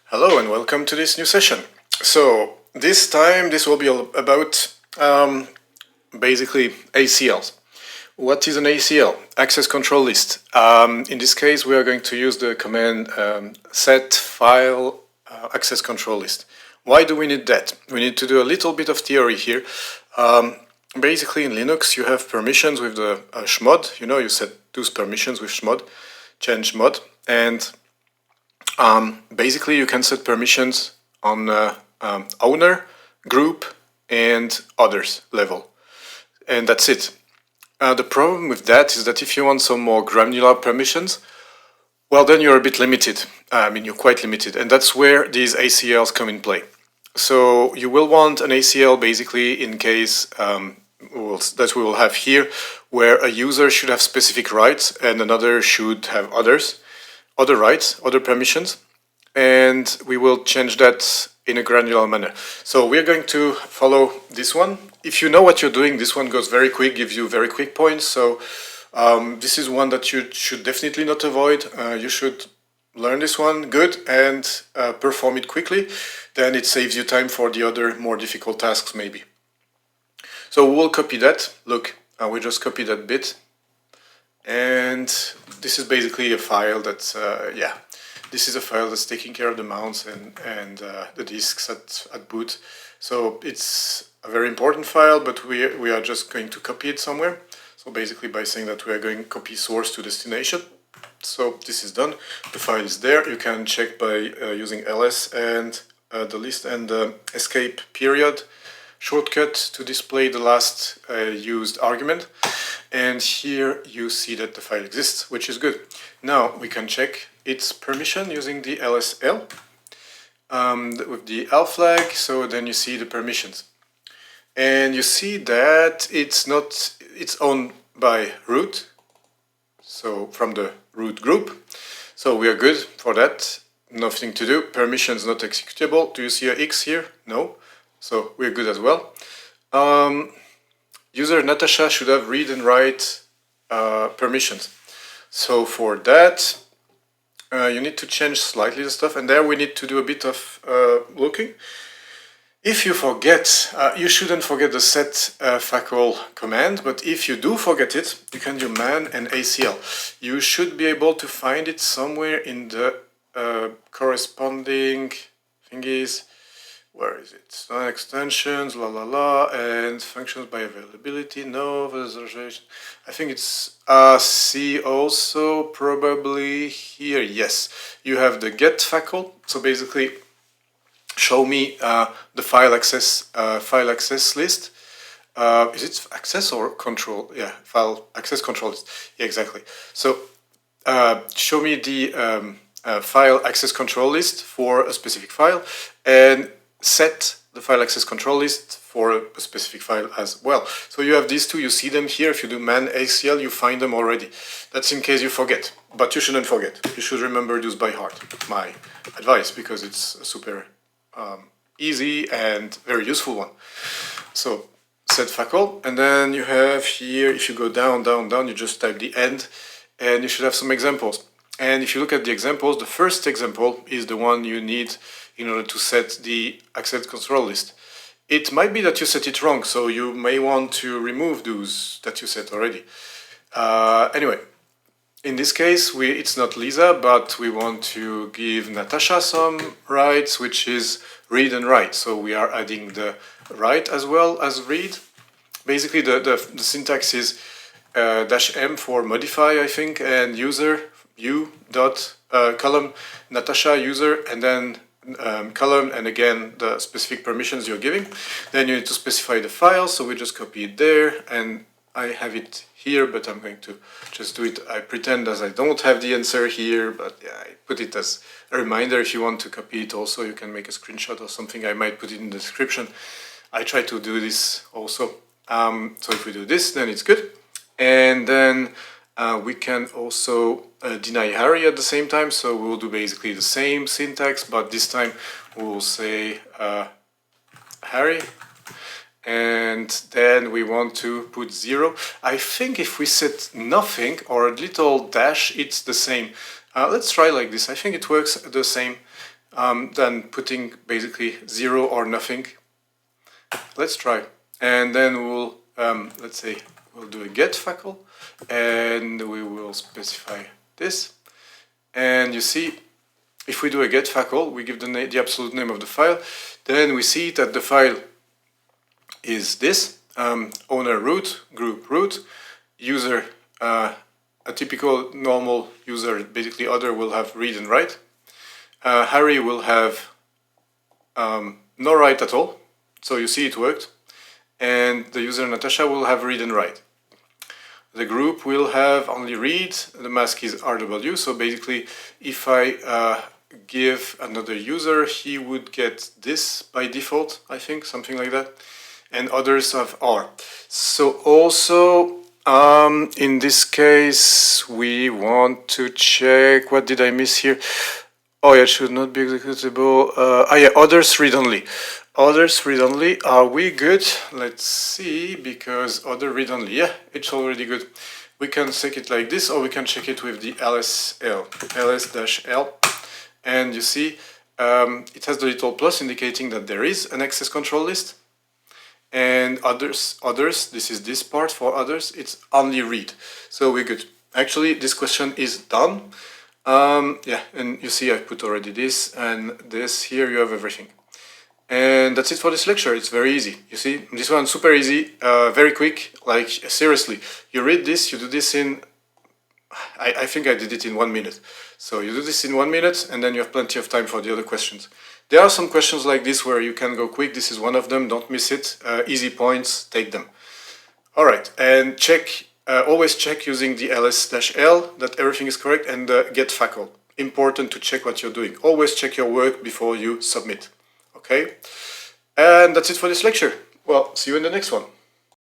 Hello and welcome to this new session. So this time this will be about basically ACLs. What is an ACL? Access control list. In this case we are going to use the command setfacl access control list. Why do we need that? We need to do a little bit of theory here. Basically in Linux you have permissions with the chmod. You set those permissions with chmod, change mod, and basically you can set permissions on owner, group, and others level, and that's it. The problem with that is that if you want some more granular permissions, well, then you're a bit limited. You're quite limited, and that's where these ACLs come in play. So you will want an ACL basically in case that we will have here, where a user should have specific rights and another should have other rights, other permissions, and we will change that in a granular manner. So we're going to follow this one. If you know what you're doing, this one goes very quick, gives you very quick points. So this is one that you should definitely not avoid. You should learn this one good and perform it quickly. Then it saves you time for the other more difficult tasks maybe. So we'll copy that. Look, we just copied that bit. And this is basically a file that's, this is a file that's taking care of the mounts and the disks at boot. So it's a very important file, but we are just going to copy it somewhere. So basically by saying that we are going to copy source to destination. So this is done. The file is there. You can check by using ls and the list and the escape period shortcut to display the last used argument. And here you see that the file exists, which is good. Now we can check its permission using the lsl with the L flag. So then you see the permissions, and you see that it's owned by root, so from the root group. So we are good for that. Nothing to do. Permissions not executable. Do you see a X here? No. So we're good as well. User Natasha should have read and write permissions. So for that, you need to change slightly the stuff, and there we need to do a bit of looking. If you forget, you shouldn't forget the setfacl command, but if you do forget it, you can do man and ACL. You should be able to find it somewhere in the corresponding thingies. Where is it? Extensions, and functions by availability, no, visualization. I think it's C also, probably here, yes. You have the getfacl, so basically show me the file access list. Is it access or control? Yeah, file access control list, yeah, exactly. So show me the file access control list for a specific file, and set the file access control list for a specific file as well. So you have these two, you see them here. If you do man ACL, you find them already. That's in case you forget, but you shouldn't forget. You should remember those by heart, my advice, because it's a super easy and very useful one. So setfacl, and then you have here, if you go down, you just type the end, and you should have some examples. And if you look at the examples, the first example is the one you need in order to set the access control list. It might be that you set it wrong, so you may want to remove those that you set already. Anyway, in this case, it's not Lisa, but we want to give Natasha some rights, which is read and write. So we are adding the write as well as read. Basically, the syntax is -m for modify, I think, and user, column, Natasha user, and then column, and again the specific permissions you're giving. Then you need to specify the file, so we just copy it there, and I have it here, but I'm going to just do it. I pretend as I don't have the answer here, but yeah, I put it as a reminder. If you want to copy it also, you can make a screenshot or something. I might put it in the description. I try to do this also. So if we do this, then it's good. And then we can also deny Harry at the same time, so we'll do basically the same syntax, but this time we'll say Harry, and then we want to put 0. I think if we set nothing or a little dash, it's the same. Let's try like this. I think it works the same. than putting basically 0 or nothing. Let's try. And then we'll, let's say, we'll do a getfacl, and we will specify this. And you see, if we do a getfacl, we give the absolute name of the file, then we see that the file is this, owner root, group root, user, a typical normal user, basically other, will have read and write. Harry will have no write at all, so you see it worked. And the user Natasha will have read and write. The group will have only read, the mask is RW, so basically if I give another user, he would get this by default, I think, something like that. And others have R. So also, in this case, we want to check, what did I miss here? Oh yeah, it should not be executable. Yeah, others read only. Others read only, are we good? Let's see, because other read only, yeah, it's already good. We can check it like this, or we can check it with the LSL, ls-l, and you see it has the little plus indicating that there is an access control list. And others, this is this part for others, it's only read. So we're good. Actually, this question is done. Yeah, and you see I put already this and this, here you have everything. And that's it for this lecture. It's very easy. You see, this one's super easy, very quick. Like, seriously, you read this, you do this in, I think I did it in 1 minute. So you do this in 1 minute, and then you have plenty of time for the other questions. There are some questions like this where you can go quick. This is one of them. Don't miss it. Easy points, take them. All right, and check, always check using the ls-l that everything is correct, and getfacl. Important to check what you're doing. Always check your work before you submit. Okay, and that's it for this lecture. Well, see you in the next one.